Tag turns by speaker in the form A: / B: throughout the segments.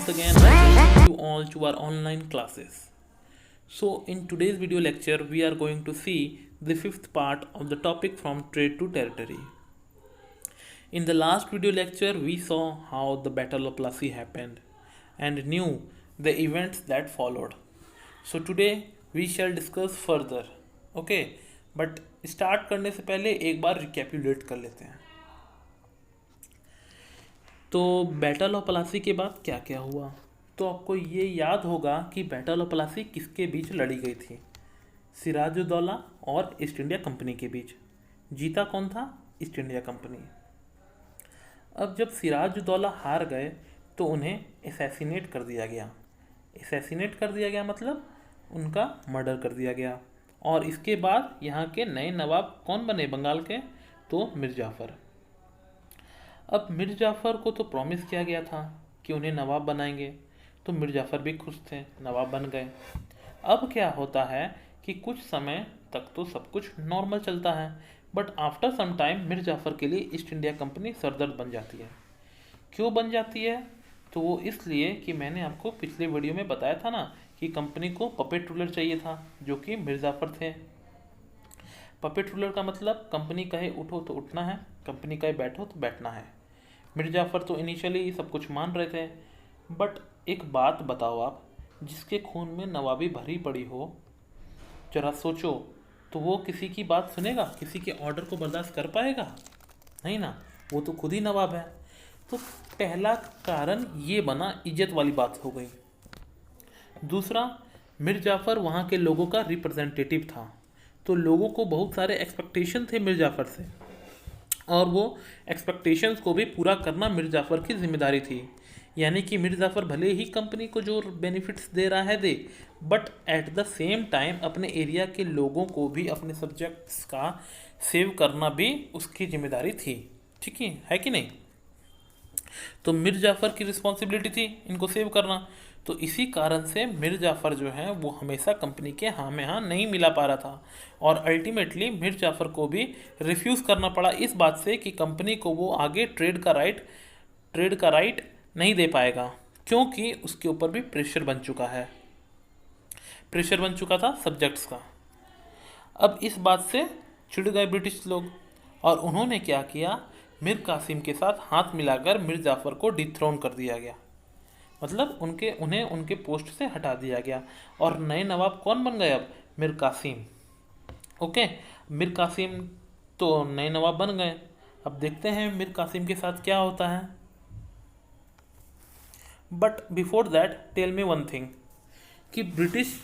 A: again I welcome you all to our online classes. So in today's video lecture we are going to see the fifth part of the topic from trade to territory. In the last video lecture we saw how the Battle of Plassey happened and knew the events that followed. So today we shall discuss further. Okay, but start करने से पहले एक बार रिकैपुलेट कर लेते हैं. तो battle of Plassey के बाद क्या क्या हुआ. तो आपको ये याद होगा कि बैटल ऑफ प्लासी किसके बीच लड़ी गई थी. सिराजुद्दौला और ईस्ट इंडिया कंपनी के बीच. जीता कौन था? East India company. अब जब सिराजुद्दौला हार गए तो उन्हें असैसिनेट कर दिया गया. असैसिनेट कर दिया गया मतलब उनका मर्डर कर दिया गया. और इसके बाद यहाँ के नए नवाब कौन बने बंगाल के? तो मीर जाफ़र. अब मीर जाफ़र को तो प्रॉमिस किया गया था कि उन्हें नवाब बनाएंगे, तो मीर जाफ़र भी खुश थे, नवाब बन गए. अब क्या होता है कि कुछ समय तक तो सब कुछ नॉर्मल चलता है, but after some time Mir Jafar के लिए ईस्ट इंडिया कंपनी सरदर्द बन जाती है. क्यों बन जाती है? तो वो इसलिए कि मैंने आपको पिछले वीडियो में बताया था ना कि कंपनी को पपेट रूलर चाहिए था, जो कि मीर जाफ़र थे. पपेट रूलर का मतलब कंपनी कहे उठो तो उठना है, कंपनी कहे बैठो तो बैठना है. मीर जाफ़र तो इनिशियली सब कुछ मान रहे थे, बट एक बात बताओ आप, जिसके खून में नवाबी भरी पड़ी हो, जरा सोचो, तो वो किसी की बात सुनेगा? किसी के ऑर्डर को बर्दाश्त कर पाएगा? नहीं ना, वो तो खुद ही नवाब है. तो पहला कारण ये बना, इज्जत वाली बात हो गई. दूसरा, मीर जाफ़र वहाँ के लोगों का रिप्रेजेंटेटिव था, तो लोगों को बहुत सारे एक्सपेक्टेशन थे मीर जाफ़र से, और वो एक्सपेक्टेशंस को भी पूरा करना मीर जाफ़र की जिम्मेदारी थी. यानी कि मीर जाफ़र भले ही कंपनी को जो बेनिफिट्स दे रहा है दे, but at the same time अपने एरिया के लोगों को भी, अपने सब्जेक्ट्स का सेव करना भी उसकी जिम्मेदारी थी. ठीक है कि नहीं? तो मीर जाफ़र की रिस्पॉन्सिबिलिटी थी इनको सेव करना. तो इसी कारण से मीर जाफ़र जो है वो हमेशा कंपनी के हाँ में हाँ नहीं मिला पा रहा था, और अल्टीमेटली मीर जाफ़र को भी रिफ्यूज़ करना पड़ा इस बात से कि कंपनी को वो आगे ट्रेड का राइट नहीं दे पाएगा, क्योंकि उसके ऊपर भी प्रेशर बन चुका था सब्जेक्ट्स का. अब इस बात से चिढ़ गए ब्रिटिश लोग, और उन्होंने क्या किया, मीर कासिम के साथ हाथ मिलाकर मीर जाफ़र को डिथ्रोन कर दिया गया. मतलब उन्हें उनके पोस्ट से हटा दिया गया, और नए नवाब कौन बन गए? अब मीर कासिम. ओके, मीर कासिम तो नए नवाब बन गए. अब देखते हैं मीर कासिम के साथ क्या होता है. But before that tell me one thing, कि ब्रिटिश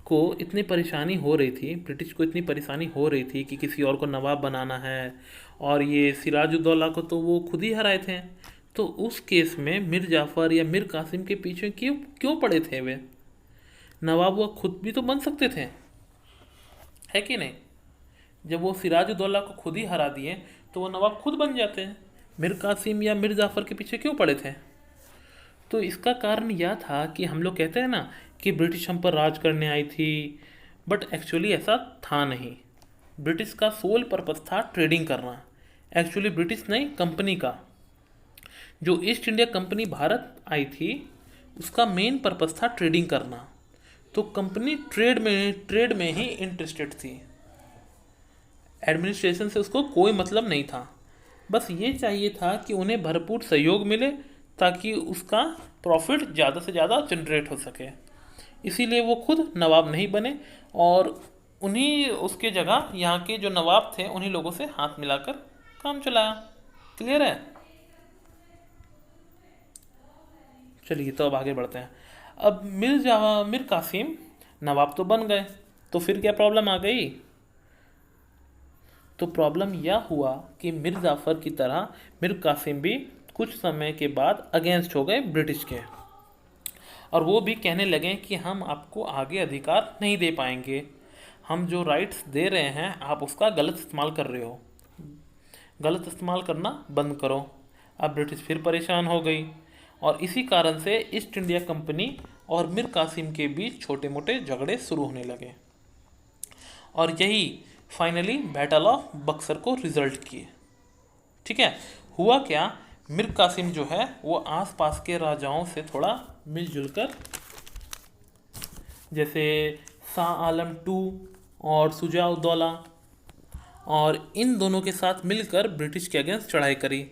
A: को इतनी परेशानी हो रही थी कि किसी और को नवाब बनाना है, और ये सिराजुद्दौला को तो वो खुद ही हराए थे. तो उस केस में मीर जाफ़र या मीर कासिम के पीछे क्यों पड़े थे? वे नवाब वो खुद भी तो बन सकते थे, है कि नहीं? जब वो सिराजुद्दौला को खुद ही हरा दिए तो वो नवाब खुद बन जाते हैं. मीर कासिम या मीर जाफ़र के पीछे क्यों पड़े थे? तो इसका कारण यह था कि हम लोग कहते हैं ना कि ब्रिटिश हम पर राज करने आई थी, बट एक्चुअली ऐसा था नहीं. ब्रिटिश का सोल पर्पस था ट्रेडिंग करना. एक्चुअली ब्रिटिश नहीं, कंपनी का. जो ईस्ट इंडिया कंपनी भारत आई थी उसका मेन पर्पस था ट्रेडिंग करना. तो कंपनी ट्रेड में ही इंटरेस्टेड थी. एडमिनिस्ट्रेशन से उसको कोई मतलब नहीं था. बस ये चाहिए था कि उन्हें भरपूर सहयोग मिले ताकि उसका प्रॉफिट ज़्यादा से ज़्यादा जनरेट हो सके. इसीलिए वो खुद नवाब नहीं बने, और उन्हीं उसके जगह यहाँ के जो नवाब थे उन्हीं लोगों से हाथ मिलाकर काम चलाया. क्लियर है? चलिए, तो अब आगे बढ़ते हैं. अब मीर कासिम नवाब तो बन गए, तो फिर क्या प्रॉब्लम आ गई? तो प्रॉब्लम यह हुआ कि मीर जाफ़र की तरह मीर कासिम भी कुछ समय के बाद अगेंस्ट हो गए ब्रिटिश के, और वो भी कहने लगे कि हम आपको आगे अधिकार नहीं दे पाएंगे, हम जो राइट्स दे रहे हैं आप उसका गलत इस्तेमाल कर रहे हो, गलत इस्तेमाल करना बंद करो. अब ब्रिटिश फिर परेशान हो गई, और इसी कारण से ईस्ट इंडिया कंपनी और मीर कासिम के बीच छोटे मोटे झगड़े शुरू होने लगे, और यही फाइनली बैटल ऑफ बक्सर को रिजल्ट किए. ठीक है, हुआ क्या, मीर कासिम जो है वो आसपास के राजाओं से थोड़ा मिलजुल कर, जैसे शाह आलम टू और शुजा उद्दौला, और इन दोनों के साथ मिलकर ब्रिटिश के अगेंस्ट चढ़ाई करी।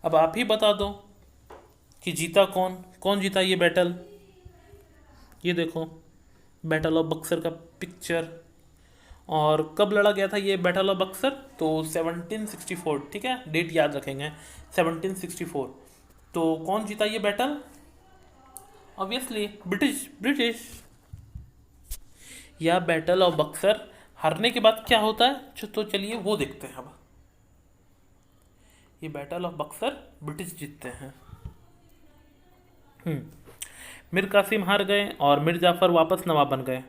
A: अब आप ही बता दो कि जीता कौन, कौन जीता ये बैटल। ये देखो बैटल ऑफ बक्सर का पिक्चर। और कब लड़ा गया था ये बैटल ऑफ बक्सर, तो 1764, ठीक है, डेट याद रखेंगे 1764। तो कौन जीता ये बैटल? Obviously British. ब्रिटिश। या बैटल ऑफ बक्सर हारने के बाद क्या होता है, तो चलिए वो देखते हैं। अब ये बैटल ऑफ बक्सर ब्रिटिश जीतते हैं। मीर कासिम हार गए और मीर जाफर वापस नवाब बन गए।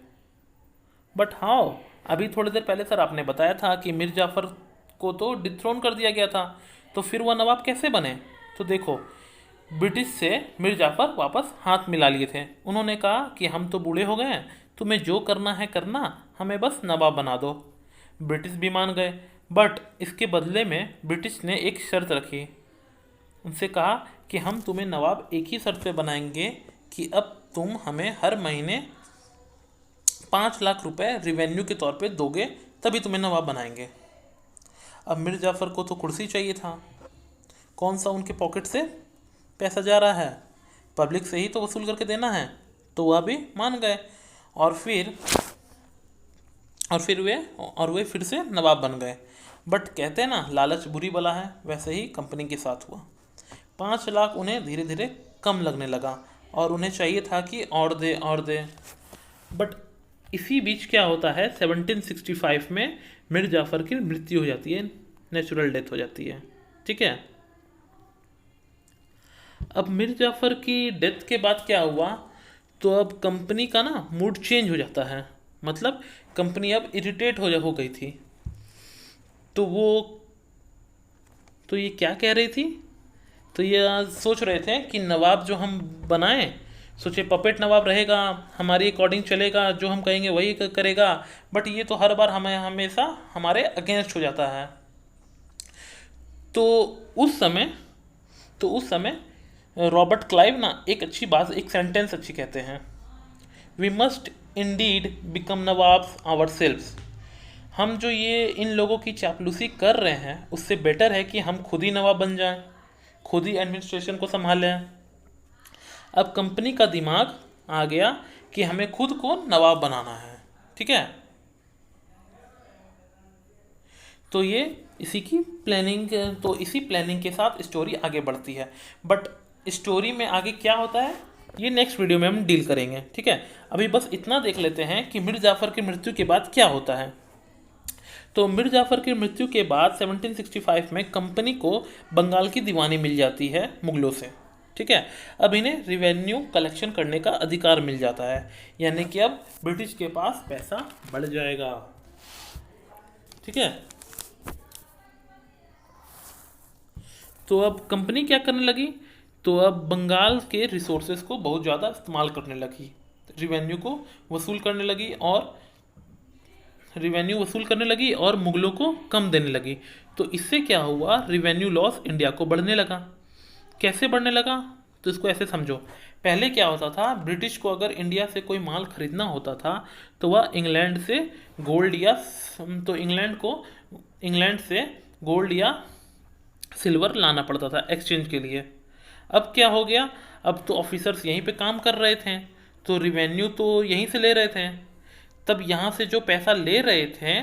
A: But how? अभी थोड़ी देर पहले सर आपने बताया था कि मीर जाफर को तो डिथ्रोन कर दिया गया था, तो फिर वह नवाब कैसे बने? तो देखो, ब्रिटिश से मीर जाफर वापस हाथ मिला लिए थे। उन्होंने कहा कि हम तो बूढ़े हो गए हैं, तुम्हें जो करना है करना, हमें बस नवाब बना दो। ब्रिटिश भी मान गए, बट इसके बदले में ब्रिटिश ने एक शर्त रखी। उनसे कहा कि हम तुम्हें नवाब एक ही शर्त पे बनाएंगे कि अब तुम हमें हर महीने 5 लाख रुपए रिवेन्यू के तौर पे दोगे, तभी तुम्हें नवाब बनाएंगे। अब मीर जाफर को तो कुर्सी चाहिए था, कौन सा उनके पॉकेट से पैसा जा रहा है, पब्लिक से ही तो वसूल करके देना है। तो वह भी मान गए और वे फिर से नवाब बन गए। बट कहते हैं ना, लालच बुरी बला है, वैसे ही कंपनी के साथ हुआ। 5 लाख उन्हें धीरे धीरे कम लगने लगा और उन्हें चाहिए था कि और दे। बट इसी बीच क्या होता है, 1765 में मीर जाफर की मृत्यु हो जाती है, नेचुरल डेथ हो जाती है, ठीक है। अब मीर जाफर की डेथ के बाद क्या हुआ, तो अब कंपनी का ना मूड चेंज हो जाता है। मतलब कंपनी अब इरिटेट हो गई थी। तो ये क्या कह रही थी, तो ये सोच रहे थे कि नवाब जो हम बनाएं, सोचे पपेट नवाब रहेगा, हमारी अकॉर्डिंग चलेगा, जो हम कहेंगे वही करेगा। बट ये तो हर बार हमें हमेशा हमारे अगेंस्ट हो जाता है। तो उस समय रॉबर्ट क्लाइव ना एक अच्छी बात, एक सेंटेंस अच्छी कहते हैं, we must indeed become nawabs ourselves. हम जो ये इन लोगों की चापलूसी कर रहे हैं, उससे बेटर है कि हम खुद ही नवाब बन जाएं, खुद ही एडमिनिस्ट्रेशन को संभालें। अब कंपनी का दिमाग आ गया कि हमें खुद को नवाब बनाना है, ठीक है। तो ये इसी प्लानिंग के साथ स्टोरी आगे बढ़ती है। बट स्टोरी में आगे क्या होता है, ये नेक्स्ट वीडियो में हम डील करेंगे, ठीक है। अभी बस इतना देख लेते हैं कि मीर जाफर की मृत्यु के बाद क्या होता है। तो मीर जाफर की मृत्यु के बाद 1765 में कंपनी को बंगाल की दीवानी मिल जाती है मुगलों से, ठीक है। अब इन्हें रिवेन्यू कलेक्शन करने का अधिकार मिल जाता है, यानी कि अब ब्रिटिश के पास पैसा बढ़ जाएगा, ठीक है। तो अब कंपनी क्या करने लगी, तो अब बंगाल के रिसोर्सेज को बहुत ज़्यादा इस्तेमाल करने लगी, रिवेन्यू वसूल करने लगी और मुगलों को कम देने लगी। तो इससे क्या हुआ, रिवेन्यू लॉस इंडिया को बढ़ने लगा। कैसे बढ़ने लगा, तो इसको ऐसे समझो। पहले क्या होता था, ब्रिटिश को अगर इंडिया से कोई माल खरीदना होता था तो वह इंग्लैंड से गोल्ड या सिल्वर लाना पड़ता था एक्सचेंज के लिए। अब क्या हो गया, अब तो ऑफिसर्स यहीं पे काम कर रहे थे, तो रिवेन्यू तो यहीं से ले रहे थे। तब यहाँ से जो पैसा ले रहे थे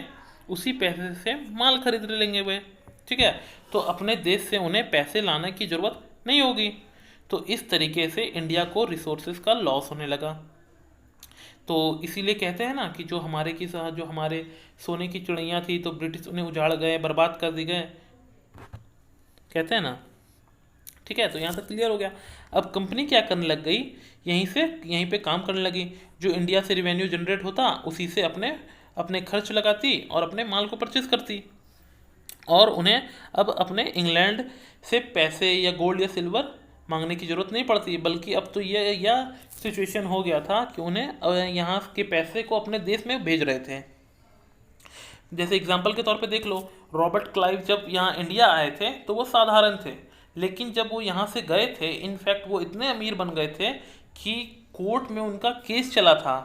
A: उसी पैसे से माल खरीद लेंगे वे, ठीक है। तो अपने देश से उन्हें पैसे लाने की ज़रूरत नहीं होगी। तो इस तरीके से इंडिया को रिसोर्सेज का लॉस होने लगा। तो इसीलिए कहते हैं ना कि जो हमारे सोने की चिड़िया थी, तो ब्रिटिश उन्हें उजाड़ गए, बर्बाद कर दी गए, कहते हैं ना, ठीक है। तो यहाँ तक क्लियर हो गया। अब कंपनी क्या करने लग गई, यहीं पे काम करने लगी। जो इंडिया से रिवेन्यू जनरेट होता उसी से अपने खर्च लगाती और अपने माल को परचेज करती, और उन्हें अब अपने इंग्लैंड से पैसे या गोल्ड या सिल्वर मांगने की ज़रूरत नहीं पड़ती। बल्कि अब तो यह सिचुएशन हो गया था कि उन्हें यहाँ के पैसे को अपने देश में भेज रहे थे। जैसे एग्जाम्पल के तौर पे देख लो, रॉबर्ट क्लाइव जब यहाँ इंडिया आए थे तो वो साधारण थे, लेकिन जब वो यहाँ से गए थे, इनफैक्ट वो इतने अमीर बन गए थे कि कोर्ट में उनका केस चला था,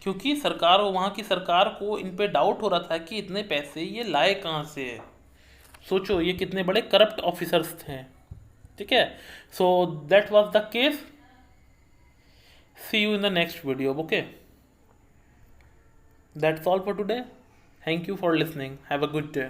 A: क्योंकि सरकार, वहाँ की सरकार को इन पे डाउट हो रहा था कि इतने पैसे ये लाए कहाँ से है। सोचो ये कितने बड़े करप्ट ऑफिसर्स थे। ठीक है, so that was the case. See you in the next video. Okay, that's all for today. Thank you for listening. Have a good day.